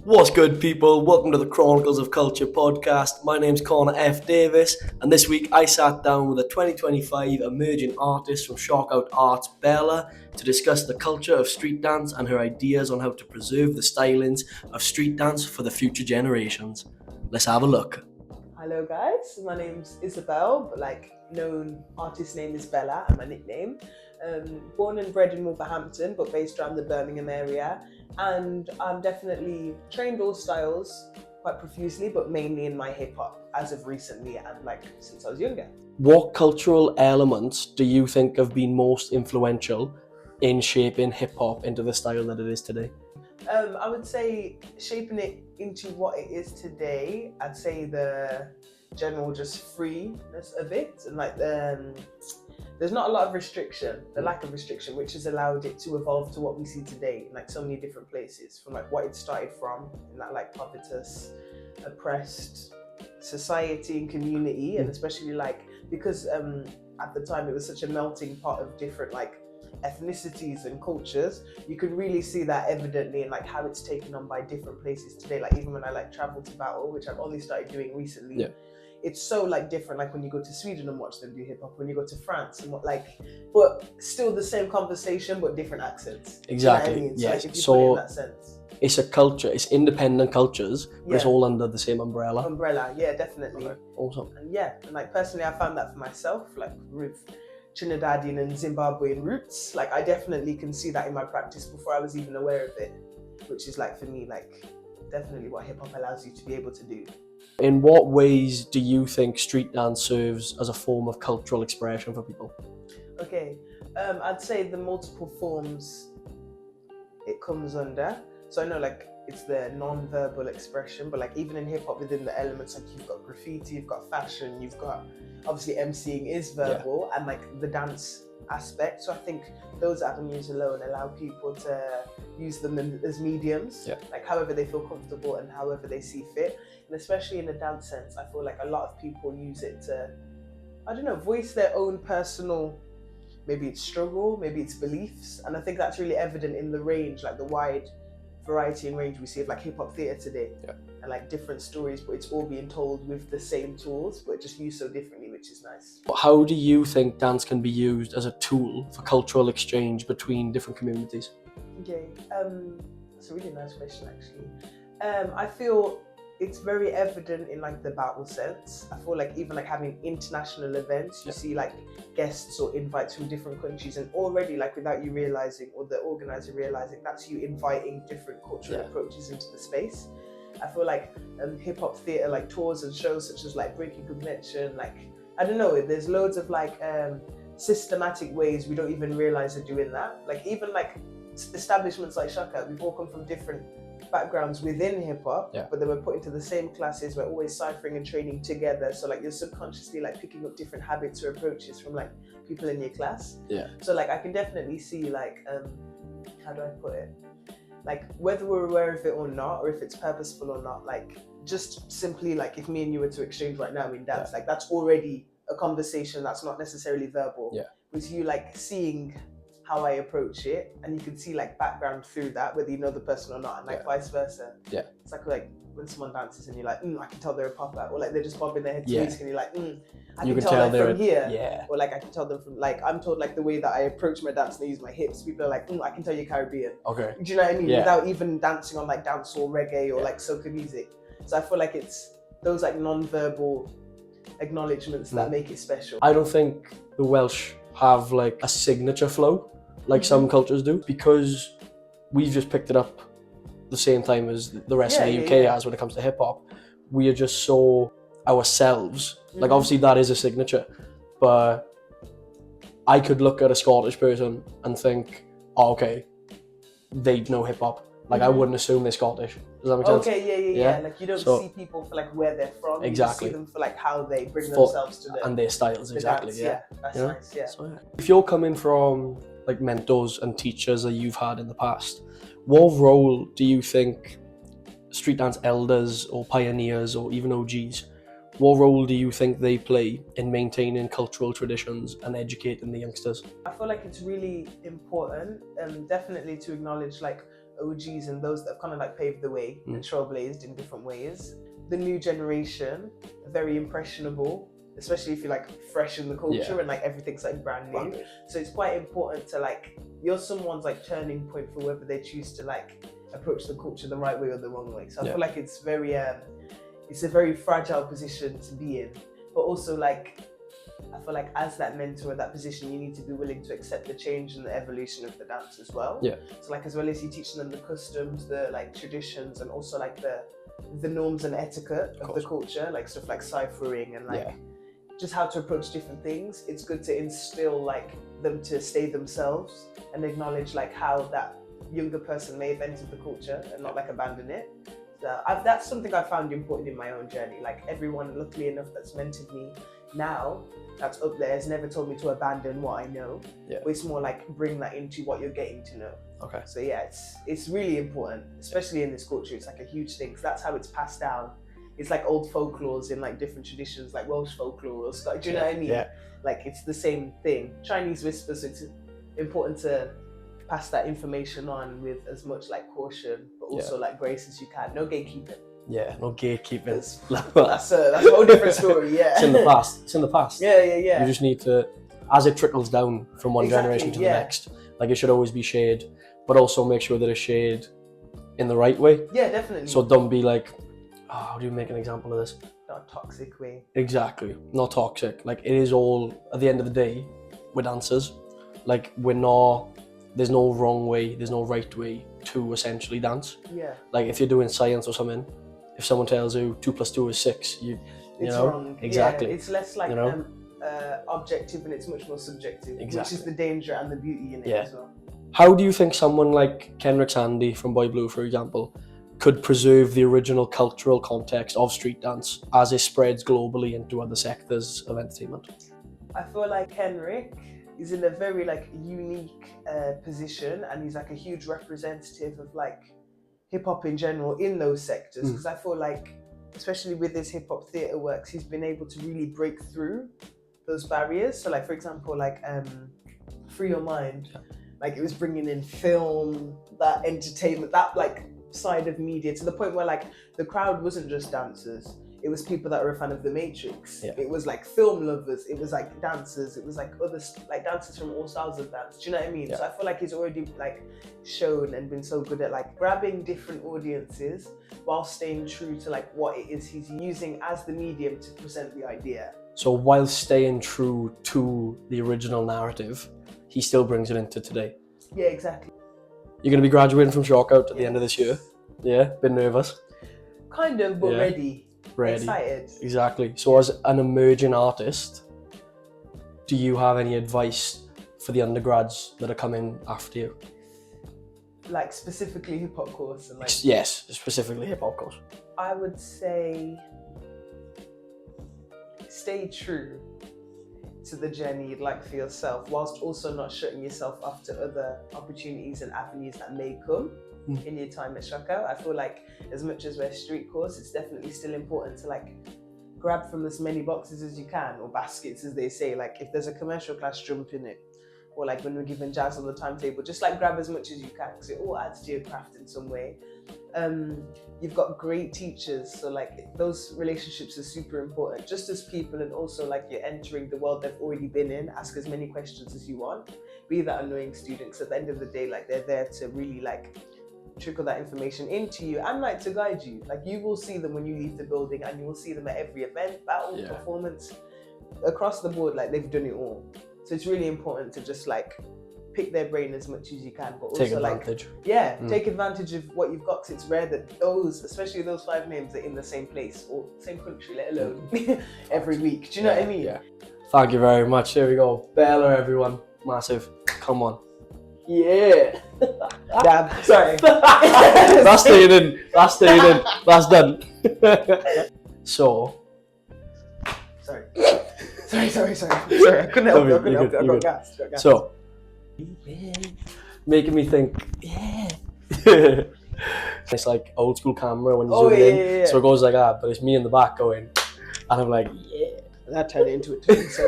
What's good, people? Welcome to the Chronicles of Culture podcast. My name's Connor F. Davies, and this week I sat down with a 2025 emerging artist from Shockout Arts, Bella, to discuss the culture of street dance and her ideas on how to preserve the stylings of street dance for the future generations. Let's have a look. Hello guys, my name's Isabel, but known artist name is Bella and my nickname. Born and bred in Wolverhampton, but based around the Birmingham area. And I'm definitely trained all styles quite profusely, but mainly in my hip hop as of recently and since I was younger. What cultural elements do you think have been most influential in shaping hip hop into the style that it is today? I would say shaping it into what it is today, I'd say the general just freeness of it and there's not a lot of restriction, the lack of restriction, which has allowed it to evolve to what we see today in so many different places, from what it started from in that povertous, oppressed society and community, and especially because at the time it was such a melting pot of different ethnicities and cultures. You can really see that evidently in how it's taken on by different places today. Even when I travel to battle, which I've only started doing recently, it's so different. When you go to Sweden and watch them do hip hop, when you go to France and but still the same conversation but different accents. Exactly. You know what I mean? Yes. If you put it in that sense, it's a culture, it's independent cultures, but it's all under the same umbrella. Yeah, definitely. Okay. Awesome. And personally I found that for myself, with Trinidadian and Zimbabwean roots. I definitely can see that in my practice before I was even aware of it, which is for me definitely what hip hop allows you to be able to do. In what ways do you think street dance serves as a form of cultural expression for people? Okay, I'd say the multiple forms it comes under. So I know it's the non-verbal expression, but even in hip hop, within the elements, you've got graffiti, you've got fashion, you've got obviously MCing is verbal, and the dance aspect. So I think those avenues alone allow people to use them as mediums, however they feel comfortable and however they see fit. And especially in the dance sense, I feel a lot of people use it to, voice their own personal, maybe it's struggle, maybe it's beliefs. And I think that's really evident in the range, the wide variety and range we see of hip hop theatre today. And different stories, but it's all being told with the same tools, but just used so differently, which is nice. How do you think dance can be used as a tool for cultural exchange between different communities? Okay, that's a really nice question actually. I feel it's very evident in the battle sense. I feel even having international events, you see guests or invites from different countries, and already without you realizing or the organizer realizing, that's you inviting different cultural approaches into the space. I feel hip hop theatre tours and shows such as Breaking Convention, I don't know, there's loads of systematic ways we don't even realize they're doing that. Even establishments like Shockout, we've all come from different backgrounds within hip hop, but they were put into the same classes. We're always ciphering and training together, so you're subconsciously picking up different habits or approaches from people in your class. So I can definitely see how do I put it, whether we're aware of it or not, or if it's purposeful or not, just simply if me and you were to exchange right now in dance, that's already a conversation that's not necessarily verbal. With you seeing how I approach it, and you can see background through that, whether you know the person or not, and vice versa. It's like when someone dances and you're I can tell they're a popper, or they're just bobbing their head to music, and you're I can tell they're from here. Or I can tell them from I'm told the way that I approach my dance and I use my hips, people are I can tell you're Caribbean. Okay. Do you know what I mean? Without even dancing on dancehall, reggae, or soca music. So I feel it's those non-verbal acknowledgements that make it special. I don't think the Welsh have a signature flow some cultures do, because we've just picked it up the same time as the rest of the UK has when it comes to hip hop. We are just so ourselves. Obviously that is a signature, but I could look at a Scottish person and think, oh, okay, they know hip hop. I wouldn't assume they're Scottish. Does that make sense? Okay, yeah. You don't see people for see they're from. Exactly. You see them for how they bring themselves to and their styles. Exactly. Dance. That's nice. Yeah. So, if you're coming from mentors and teachers that you've had in the past, what role do you think street dance elders or pioneers or even OGs, what role do you think they play in maintaining cultural traditions and educating the youngsters? I feel it's really important, definitely to acknowledge OGs and those that have kind of like paved the way and trailblazed in different ways. The new generation, very impressionable, especially if you're like fresh in the culture and like everything's like brand new. So it's quite important to like, you're someone's like turning point for whether they choose to like approach the culture the right way or the wrong way. So I feel like it's a very fragile position to be in, but also like, I feel like as that mentor, that position, you need to be willing to accept the change and the evolution of the dance as well. So like, as well as you teaching them the customs, the like traditions, and also like the norms and etiquette of the culture, like stuff like ciphering and like just how to approach different things. It's good to instill like them to stay themselves and acknowledge like how that younger person may have entered the culture and not like abandon it. So that's something I found important in my own journey. Like everyone, luckily enough, that's mentored me now, that's up there, has never told me to abandon what I know. But it's more like bring that into what you're getting to know. So yeah, it's really important, especially in this culture. It's like a huge thing. So that's how it's passed down. It's like old folklores in like different traditions, like Welsh folklore or Scottish. Do you know what I mean? Like it's the same thing. Chinese whispers. So it's important to pass that information on with as much like caution, but also like grace as you can. No gatekeeping. No gatekeeping. That's a whole different story. It's in the past. It's in the past. Yeah. You just need to, as it trickles down from one generation to the next, like it should always be shared, but also make sure that it's shared in the right way. Definitely. So don't be like, how do you make an example of this? Not a toxic way. Exactly. Not toxic. Like it is all, at the end of the day, we're dancers. Like there's no wrong way, there's no right way to essentially dance. Like if you're doing science or something, if someone tells you 2 + 2 is 6, you know, wrong. Exactly. It's less like objective and it's much more subjective, which is the danger and the beauty in it as well. How do you think someone like Kenrick Sandy from Boy Blue, for example, could preserve the original cultural context of street dance as it spreads globally into other sectors of entertainment? I feel like Kenrick is in a very like unique position, and he's like a huge representative of like hip hop in general in those sectors, because I feel like, especially with his hip hop theatre works, he's been able to really break through those barriers. So like, for example, like Free Your Mind, like it was bringing in film, that entertainment, that like side of media, to the point where like the crowd wasn't just dancers, it was people that were a fan of The Matrix. It was like film lovers, it was like dancers, it was like others, like dancers from all styles of dance. Do you know what I mean? So I feel like he's already like shown and been so good at like grabbing different audiences while staying true to like what it is he's using as the medium to present the idea. So while staying true to the original narrative, he still brings it into today. Yeah, exactly. You're going to be graduating from Shockout at the end of this year. Bit nervous. Kind of, but ready. Excited. Exactly. So as an emerging artist, do you have any advice for the undergrads that are coming after you? Like specifically hip hop course and like... Yes, specifically hip hop course. I would say stay true to the journey you'd like for yourself, whilst also not shutting yourself off to other opportunities and avenues that may come in your time at Shockout. I feel like as much as we're a street course, it's definitely still important to like grab from as many boxes as you can, or baskets as they say. Like if there's a commercial class, jump in it. Or like when we're given jazz on the timetable, just like grab as much as you can, because it all adds to your craft in some way. You've got great teachers, so like those relationships are super important, just as people, and also like you're entering the world they've already been in. Ask as many questions as you want, be that annoying student, because at the end of the day, like they're there to really like trickle that information into you and like to guide you. Like you will see them when you leave the building, and you will see them at every event, battle, performance, across the board. Like they've done it all. So it's really important to just like pick their brain as much as you can, but also take advantage. Like take advantage of what you've got, because it's rare that those, especially those 5 names, are in the same place or same country, let alone every week. Do you know what I mean? Thank you very much. There we go. Bella, everyone. Massive. Come on. Dab. Sorry. That's staying in. That's staying in. That's done. So. Sorry. I couldn't help you. I got gassed. So. Making me think. It's like old school camera when you zoom in. So it goes like that, but it's me in the back going, and I'm like, that turned into it too. So.